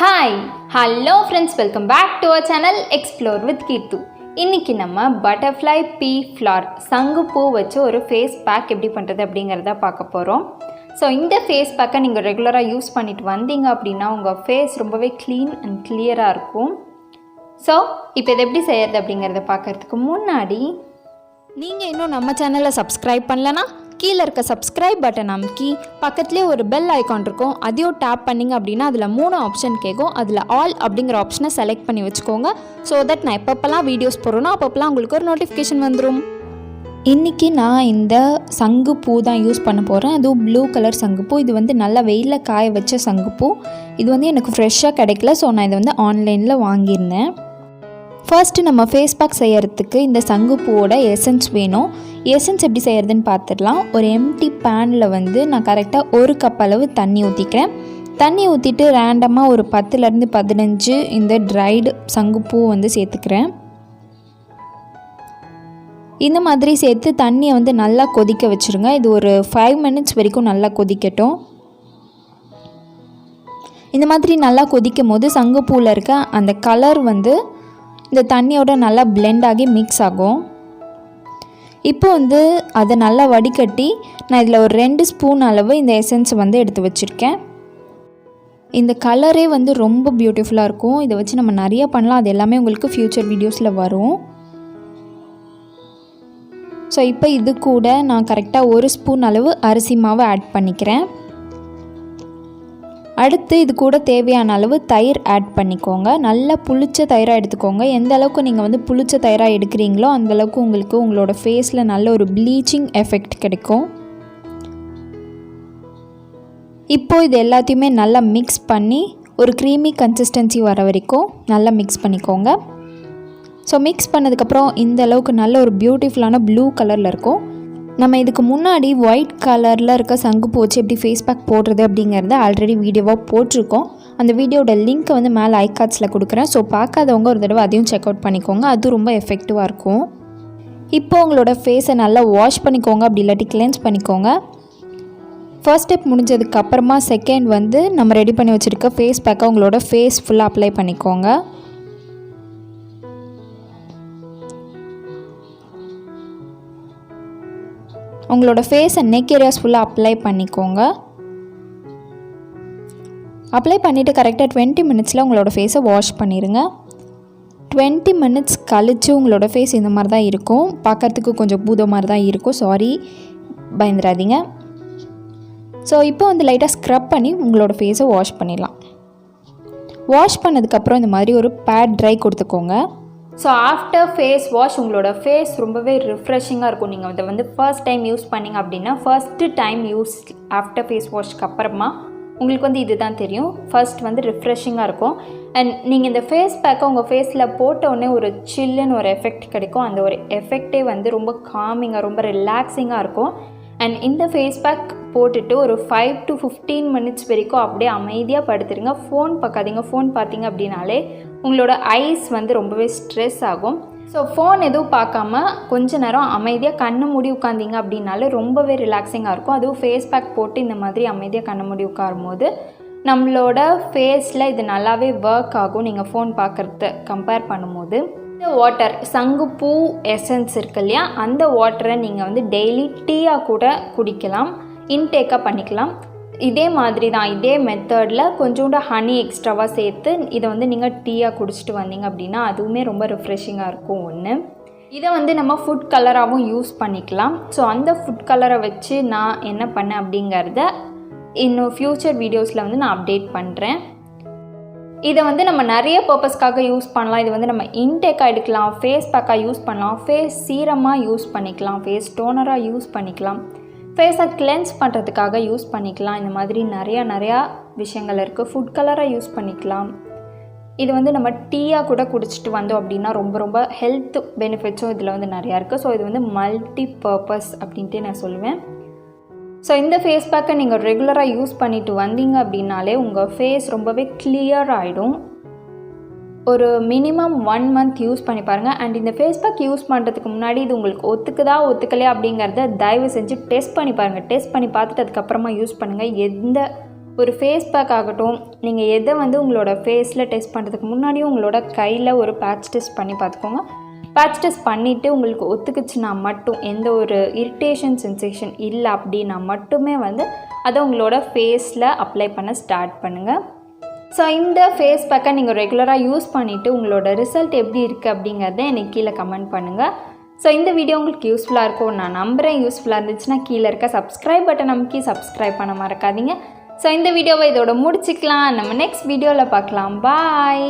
Hi! Hello friends, welcome back to our channel Explore with Keerthu. இன்னைக்கு நம்ம butterfly பீ flower சங்குப்பூ வச்சு ஒரு ஃபேஸ் பேக் எப்படி பண்ணுறது அப்படிங்கிறத பார்க்க போகிறோம். ஸோ இந்த ஃபேஸ் பேக்கை நீங்கள் ரெகுலராக யூஸ் பண்ணிட்டு வந்தீங்க அப்படின்னா உங்கள் ஃபேஸ் ரொம்பவே க்ளீன் அண்ட் கிளியராக இருக்கும். ஸோ இப்போ இதை எப்படி செய்கிறது அப்படிங்கிறத பார்க்குறதுக்கு முன்னாடி நீங்கள் இன்னும் நம்ம சேனலை சப்ஸ்கிரைப் பண்ணலன்னா கீழே இருக்க சப்ஸ்கிரைப் பட்டன் அமுக்கி பக்கத்துலேயே ஒரு பெல் ஐக்கான் இருக்கும், அதையும் டேப் பண்ணிங்க அப்படின்னா அதில் 3 ஆப்ஷன் கேட்கும். அதில் ஆல் அப்படிங்கிற ஆப்ஷனை செலக்ட் பண்ணி வச்சுக்கோங்க. ஸோ தட் நான் எப்பப்பெல்லாம் வீடியோஸ் போடுறேனோ அப்பப்பெல்லாம் உங்களுக்கு ஒரு நோட்டிஃபிகேஷன் வந்துடும். இன்றைக்கி நான் இந்த சங்குப்பூ தான் யூஸ் பண்ண போகிறேன். அதுவும் ப்ளூ கலர் சங்குப்பூ. இது வந்து நல்லா வெயிலில் காய வச்ச சங்குப்பூ. இது வந்து எனக்கு ஃப்ரெஷ்ஷாக கிடைக்கல. ஸோ நான் இதை வந்து ஆன்லைனில் வாங்கியிருந்தேன். ஃபர்ஸ்ட்டு நம்ம ஃபேஸ் பேக் செய்கிறதுக்கு இந்த சங்குப்பூவோட எசன்ஸ் வேணும். எசன்ஸ் எப்படி செய்கிறதுன்னு பார்த்துடலாம். ஒரு எம்டி பேனில் வந்து நான் கரெக்டாக 1 கப் அளவு தண்ணி ஊற்றிக்கிறேன். தண்ணி ஊற்றிட்டு ரேண்டமாக ஒரு 10லேருந்து 15 இந்த ட்ரைடு சங்குப்பூ வந்து சேர்த்துக்கிறேன். இந்த மாதிரி சேர்த்து தண்ணியை வந்து நல்லா கொதிக்க வச்சுருங்க. இது ஒரு 5 மினிட்ஸ் வரைக்கும் நல்லா கொதிக்கட்டும். இந்த மாதிரி நல்லா கொதிக்கும் போது சங்குப்பூவில் இருக்க அந்த கலர் வந்து இந்த தண்ணியோட நல்லா பிளெண்ட் ஆகி மிக்ஸ் ஆகும். இப்போ வந்து அதை நல்லா வடிகட்டி நான் இதில் ஒரு 2 ஸ்பூன் அளவு இந்த எசன்ஸ் வந்து எடுத்து வச்சுருக்கேன். இந்த கலரே வந்து ரொம்ப பியூட்டிஃபுல்லாக இருக்கும். இதை வச்சு நம்ம நிறைய பண்ணலாம். அது எல்லாமே உங்களுக்கு ஃப்யூச்சர் வீடியோஸில் வரும். ஸோ இப்போ இது கூட நான் கரெக்டாக 1 ஸ்பூன் அளவு அரிசி மாவு ஆட் பண்ணிக்கிறேன். அடுத்து இது கூட தேவையான அளவு தயிர் ஆட் பண்ணிக்கோங்க. நல்லா புளிச்ச தயிராக எடுத்துக்கோங்க. எந்த அளவுக்கு நீங்கள் வந்து புளிச்ச தயிராக எடுக்கிறீங்களோ அந்தளவுக்கு உங்களுக்கு உங்களோட ஃபேஸில் நல்ல ஒரு ப்ளீச்சிங் எஃபெக்ட் கிடைக்கும். இப்போது இது எல்லாத்தையுமே நல்லா மிக்ஸ் பண்ணி ஒரு க்ரீமி கன்சிஸ்டன்சி வர வரைக்கும் நல்லா மிக்ஸ் பண்ணிக்கோங்க. ஸோ மிக்ஸ் பண்ணதுக்கப்புறம் இந்த அளவுக்கு நல்ல ஒரு பியூட்டிஃபுல்லான ப்ளூ கலரில் இருக்கும். நம்ம இதுக்கு முன்னாடி ஒயிட் கலரில் இருக்க சங்குப்பூ வச்சு எப்படி ஃபேஸ் பேக் போடுறது அப்படிங்கிறத ஆல்ரெடி வீடியோவாக போட்டிருக்கோம். அந்த வீடியோட லிங்க்கை வந்து மேலே ஐகார்ட்ஸில் கொடுக்குறேன். ஸோ பார்க்காதவங்க ஒரு தடவை அதையும் செக் அவுட் பண்ணிக்கோங்க. அது ரொம்ப எஃபெக்டிவாக இருக்கும். இப்போ உங்களோட ஃபேஸை நல்லா வாஷ் பண்ணிக்கோங்க, அப்படி இல்லாட்டி கிளென்ஸ் பண்ணிக்கோங்க. ஃபர்ஸ்ட் ஸ்டெப் முடிஞ்சதுக்கப்புறமா செகண்ட் வந்து நம்ம ரெடி பண்ணி வச்சுருக்க ஃபேஸ் பேக்கை உங்களோட ஃபேஸ் ஃபுல்லாக அப்ளை பண்ணிக்கோங்க. உங்களோட ஃபேஸ் அண்ட் நெக் ஏரியாஸ் ஃபுல்லாக அப்ளை பண்ணிக்கோங்க. அப்ளை பண்ணிவிட்டு கரெக்டாக 20 மினிட்ஸில் உங்களோட ஃபேஸை வாஷ் பண்ணிடுங்க. 20 மினிட்ஸ் கழித்து உங்களோட ஃபேஸ் இந்த மாதிரி தான் இருக்கும். பார்க்குறதுக்கு கொஞ்சம் பூத மாதிரி தான் இருக்கும். சாரி, பயந்துடாதீங்க. ஸோ இப்போ வந்து லைட்டாக ஸ்க்ரப் பண்ணி உங்களோட ஃபேஸை வாஷ் பண்ணிடலாம். வாஷ் பண்ணதுக்கப்புறம் இந்த மாதிரி ஒரு பேட் ட்ரை கொடுத்துக்கோங்க. ஸோ ஆஃப்டர் ஃபேஸ் வாஷ் உங்களோட ஃபேஸ் ரொம்பவே ரிஃப்ரெஷிங்காக இருக்கும். நீங்கள் இதை வந்து ஃபர்ஸ்ட் டைம் யூஸ் பண்ணிங்க அப்படின்னா first time use after face வாஷ்க்கு அப்புறமா உங்களுக்கு வந்து இது தான் தெரியும். ஃபர்ஸ்ட் வந்து ரிஃப்ரெஷிங்காக இருக்கும். அண்ட் நீங்கள் இந்த ஃபேஸ் பேக்கை உங்கள் ஃபேஸில் போட்டோடனே ஒரு சில்லுன்னு ஒரு எஃபெக்ட் கிடைக்கும். அந்த ஒரு எஃபெக்டே வந்து ரொம்ப காமிங்காக ரொம்ப ரிலாக்ஸிங்காக இருக்கும். அண்ட் இந்த ஃபேஸ் பேக் போட்டுட்டு ஒரு 5 to 15 மினிட்ஸ் வரைக்கும் அப்படியே அமைதியாக படுத்துருங்க. ஃபோன் பார்க்காதீங்க. ஃபோன் பார்த்தீங்க அப்படின்னாலே உங்களோட ஐஸ் வந்து ரொம்பவே ஸ்ட்ரெஸ் ஆகும். ஸோ ஃபோன் எதுவும் பார்க்காம கொஞ்ச நேரம் அமைதியாக கண்ணு மூடி உட்காந்திங்க அப்படின்னாலே ரொம்பவே ரிலாக்ஸிங்காக இருக்கும். அதுவும் ஃபேஸ் பேக் போட்டு இந்த மாதிரி அமைதியாக கண்ணு மூடி உட்காரும் போது நம்மளோட ஃபேஸில் இது நல்லாவே ஒர்க் ஆகும். நீங்கள் ஃபோன் பார்க்குறத கம்பேர் பண்ணும்போது இந்த வாட்டர் சங்குப்பூ எசன்ஸ் இருக்கு இல்லையா, அந்த வாட்டரை நீங்கள் வந்து டெய்லி டீயாக கூட குடிக்கலாம், இன்டேக்காக பண்ணிக்கலாம். இதே மாதிரி தான், இதே மெத்தடில் கொஞ்சோண்டு ஹனி எக்ஸ்ட்ராவாக சேர்த்து இதை வந்து நீங்கள் டீயாக குடிச்சிட்டு வந்தீங்க அப்படின்னா அதுவுமே ரொம்ப ரிஃப்ரெஷிங்காக இருக்கும். ஒன்று இதை வந்து நம்ம ஃபுட் கலராகவும் யூஸ் பண்ணிக்கலாம். ஸோ அந்த ஃபுட் கலரை வச்சு நான் என்ன பண்ணேன் அப்படிங்கிறத இன்னும் ஃப்யூச்சர் வீடியோஸில் வந்து நான் அப்டேட் பண்ணுறேன். இதை வந்து நம்ம நிறைய பர்பஸ்க்காக யூஸ் பண்ணலாம். இது வந்து நம்ம இன்டேக்காக எடுக்கலாம், ஃபேஸ் பேக்காக யூஸ் பண்ணலாம், ஃபேஸ் சீரமாக யூஸ் பண்ணிக்கலாம், ஃபேஸ் டோனராக யூஸ் பண்ணிக்கலாம், ஃபேஸை கிளென்ஸ் பண்ணுறதுக்காக யூஸ் பண்ணிக்கலாம். இந்த மாதிரி நிறையா விஷயங்கள் இருக்குது. ஃபுட் கலராக யூஸ் பண்ணிக்கலாம். இது வந்து நம்ம டீயாக கூட குடிச்சிட்டு வந்தோம் அப்படின்னா ரொம்ப ஹெல்த் பெனிஃபிட்ஸும் இதில் வந்து நிறையா இருக்குது. ஸோ இது வந்து மல்டி பர்பஸ் அப்படின்ட்டு நான் சொல்லுவேன். ஸோ இந்த ஃபேஸ் பேக்கை நீங்கள் ரெகுலராக யூஸ் பண்ணிவிட்டு வந்தீங்க அப்படின்னாலே உங்கள் ஃபேஸ் ரொம்பவே கிளியர் ஆகிடும். ஒரு மினிமம் 1 மந்த் யூஸ் பண்ணி பாருங்கள். அண்ட் இந்த ஃபேஸ் பேக் யூஸ் பண்ணுறதுக்கு முன்னாடி இது உங்களுக்கு ஒத்துக்கலையா அப்படிங்கிறத தயவு செஞ்சு டெஸ்ட் பண்ணி பாருங்கள். டெஸ்ட் பண்ணி பார்த்துட்டு அதுக்கப்புறமா யூஸ் பண்ணுங்கள். எந்த ஒரு ஃபேஸ் பேக் ஆகட்டும், நீங்கள் எதை வந்து உங்களோட ஃபேஸில் டெஸ்ட் பண்ணுறதுக்கு முன்னாடியும் உங்களோட கையில் ஒரு பேட்ச் டெஸ்ட் பண்ணி பார்த்துக்கோங்க. பேட்ச் டெஸ்ட் பண்ணிவிட்டு உங்களுக்கு ஒத்துக்குச்சுன்னா மட்டும், எந்த ஒரு இரிட்டேஷன் சென்சேஷன் இல்லை அப்படின்னா மட்டுமே வந்து அதை உங்களோட ஃபேஸில் அப்ளை பண்ண ஸ்டார்ட் பண்ணுங்கள். ஸோ இந்த ஃபேஸ் பேக்கை நீங்கள் ரெகுலராக யூஸ் பண்ணிவிட்டு உங்களோட ரிசல்ட் எப்படி இருக்குது அப்படிங்கிறத எனக்கு கீழே கமெண்ட் பண்ணுங்கள். ஸோ இந்த வீடியோ உங்களுக்கு யூஸ்ஃபுல்லாக இருக்கும் நான் நம்புகிறேன். யூஸ்ஃபுல்லாக இருந்துச்சுன்னா கீழே இருக்க சப்ஸ்கிரைப் பட்டன் நமக்கு சப்ஸ்கிரைப் பண்ண மறக்காதீங்க. ஸோ இந்த வீடியோவை இதோட முடிச்சிக்கலாம். நம்ம நெக்ஸ்ட் வீடியோவில் பார்க்கலாம். பாய்.